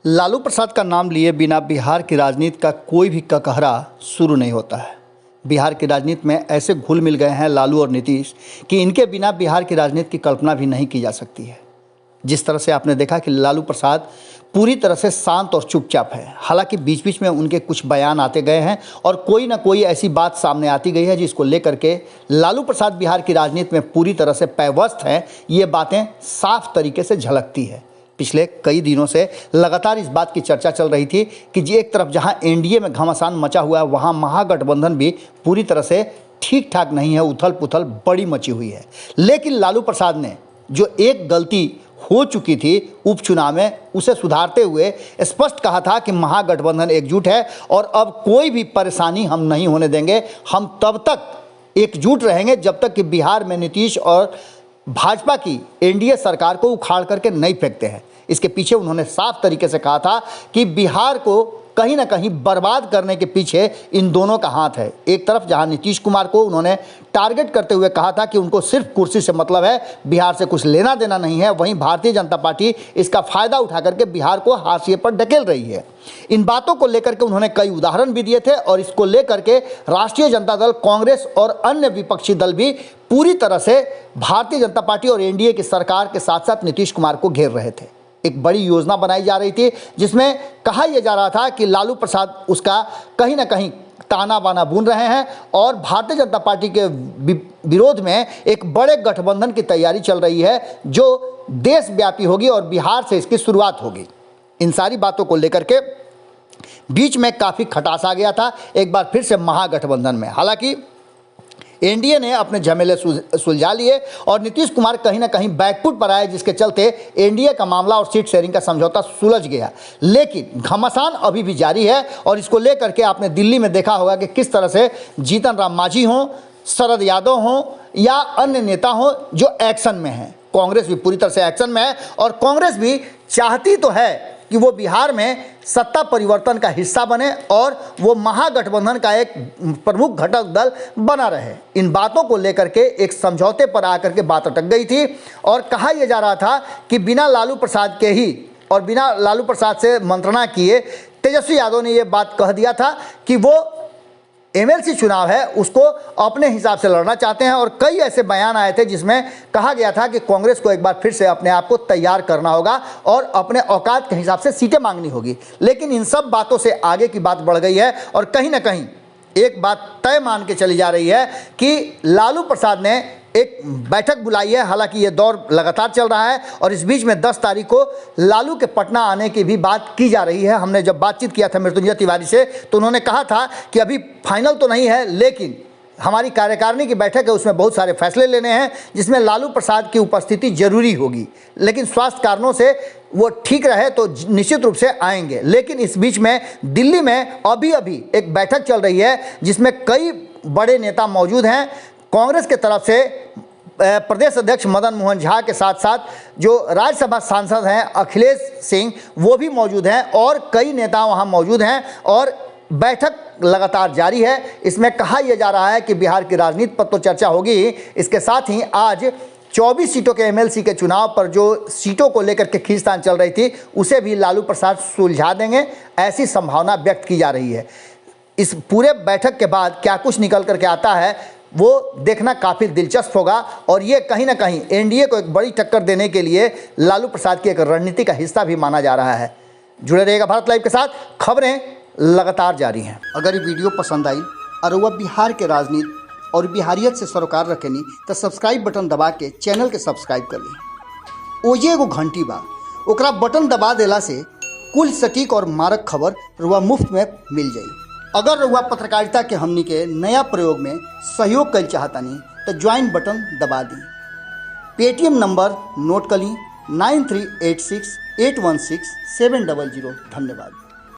लालू प्रसाद का नाम लिए बिना बिहार की राजनीति का कोई भी ककहरा शुरू नहीं होता है। बिहार की राजनीति में ऐसे घुल मिल गए हैं लालू और नीतीश कि इनके बिना बिहार की राजनीति की कल्पना भी नहीं की जा सकती है। जिस तरह से आपने देखा कि लालू प्रसाद पूरी तरह से शांत और चुपचाप है, हालांकि बीच बीच में उनके कुछ बयान आते गए हैं और कोई ना कोई ऐसी बात सामने आती गई है जिसको लेकर के लालू प्रसाद बिहार की राजनीति में पूरी तरह से पैवस्त हैं। ये बातें साफ तरीके से झलकती है। पिछले कई दिनों से लगातार इस बात की चर्चा चल रही थी कि जी एक तरफ जहां एनडीए में घमासान मचा हुआ है, वहां महागठबंधन भी पूरी तरह से ठीक ठाक नहीं है, उथल पुथल बड़ी मची हुई है। लेकिन लालू प्रसाद ने जो एक गलती हो चुकी थी उपचुनाव में, उसे सुधारते हुए स्पष्ट कहा था कि महागठबंधन एकजुट है और अब कोई भी परेशानी हम नहीं होने देंगे। हम तब तक एकजुट रहेंगे जब तक कि बिहार में नीतीश और भाजपा की एनडीए सरकार को उखाड़ करके नहीं फेंकते हैं। इसके पीछे उन्होंने साफ तरीके से कहा था कि बिहार को कहीं ना कहीं बर्बाद करने के पीछे इन दोनों का हाथ है। एक तरफ जहां नीतीश कुमार को उन्होंने टारगेट करते हुए कहा था कि उनको सिर्फ कुर्सी से मतलब है, बिहार से कुछ लेना देना नहीं है, वहीं भारतीय जनता पार्टी इसका फायदा उठा करके बिहार को हाशिए पर ढकेल रही है। इन बातों को लेकर के उन्होंने कई उदाहरण भी दिए थे और इसको लेकर के राष्ट्रीय जनता दल, कांग्रेस और अन्य विपक्षी दल भी पूरी तरह से भारतीय जनता पार्टी और एनडीए की सरकार के साथ साथ नीतीश कुमार को घेर रहे थे। एक बड़ी योजना बनाई जा रही थी जिसमें कहा यह जा रहा था कि लालू प्रसाद उसका कहीं ना कहीं ताना बाना बुन रहे हैं और भारतीय जनता पार्टी के विरोध में एक बड़े गठबंधन की तैयारी चल रही है जो देशव्यापी होगी और बिहार से इसकी शुरुआत होगी। इन सारी बातों को लेकर के बीच में काफ़ी खटास आ गया था एक बार फिर से महागठबंधन में। हालांकि एनडीए ने अपने झमेले सुलझा लिए और नीतीश कुमार कहीं ना कहीं बैकफुट पर आए, जिसके चलते एनडीए का मामला और सीट शेयरिंग का समझौता सुलझ गया। लेकिन घमासान अभी भी जारी है और इसको लेकर के आपने दिल्ली में देखा होगा कि किस तरह से जीतन राम मांझी हों, शरद यादव हों या अन्य नेता हों जो एक्शन में हैं। कांग्रेस भी पूरी तरह से एक्शन में है और कांग्रेस भी चाहती तो है कि वो बिहार में सत्ता परिवर्तन का हिस्सा बने और वो महागठबंधन का एक प्रमुख घटक दल बना रहे। इन बातों को लेकर के एक समझौते पर आकर के बात अटक गई थी और कहा यह जा रहा था कि बिना लालू प्रसाद के ही और बिना लालू प्रसाद से मंत्रणा किए तेजस्वी यादव ने ये बात कह दिया था कि वो एमएलसी चुनाव है उसको अपने हिसाब से लड़ना चाहते हैं। और कई ऐसे बयान आए थे जिसमें कहा गया था कि कांग्रेस को एक बार फिर से अपने आप को तैयार करना होगा और अपने औकात के हिसाब से सीटें मांगनी होगी। लेकिन इन सब बातों से आगे की बात बढ़ गई है और कहीं ना कहीं एक बात तय मान के चली जा रही है कि लालू प्रसाद ने एक बैठक बुलाई है। हालांकि ये दौर लगातार चल रहा है और इस बीच में 10 तारीख को लालू के पटना आने की भी बात की जा रही है। हमने जब बातचीत किया था मृत्युंजय तिवारी से तो उन्होंने कहा था कि अभी फाइनल तो नहीं है, लेकिन हमारी कार्यकारिणी की बैठक है, उसमें बहुत सारे फैसले लेने हैं जिसमें लालू प्रसाद की उपस्थिति जरूरी होगी। लेकिन स्वास्थ्य कारणों से वो ठीक रहे तो निश्चित रूप से आएंगे। लेकिन इस बीच में दिल्ली में अभी एक बैठक चल रही है जिसमें कई बड़े नेता मौजूद हैं। कांग्रेस के तरफ से प्रदेश अध्यक्ष मदन मोहन झा के साथ साथ जो राज्यसभा सांसद हैं अखिलेश सिंह, वो भी मौजूद हैं और कई नेता वहां मौजूद हैं और बैठक लगातार जारी है। इसमें कहा यह जा रहा है कि बिहार की राजनीति पर तो चर्चा होगी, इसके साथ ही आज 24 सीटों के एमएलसी के चुनाव पर जो सीटों को लेकर के खींचतान चल रही थी उसे भी लालू प्रसाद सुलझा देंगे, ऐसी संभावना व्यक्त की जा रही है। इस पूरे बैठक के बाद क्या कुछ निकल करके आता है वो देखना काफ़ी दिलचस्प होगा और ये कहीं ना कहीं एनडीए को एक बड़ी टक्कर देने के लिए लालू प्रसाद की एक रणनीति का हिस्सा भी माना जा रहा है। जुड़े रहिएगा भारत लाइव के साथ, खबरें लगातार जारी हैं। अगर ये वीडियो पसंद आई और वह बिहार के राजनीति और बिहारियत से सरोकार रखेनी तो सब्सक्राइब बटन दबा के चैनल के सब्सक्राइब कर ली। ओजे एगो घंटी बा, ओकरा बटन दबा देला से कुल सटीक और मारक खबर रुआ मुफ्त में मिल जाई। अगर रुआ पत्रकारिता के हमनी के नया प्रयोग में सहयोग कर चाहतानी तो ज्वाइन बटन दबा दी। पेटीएम नंबर नोट कर ली 9386816700। धन्यवाद।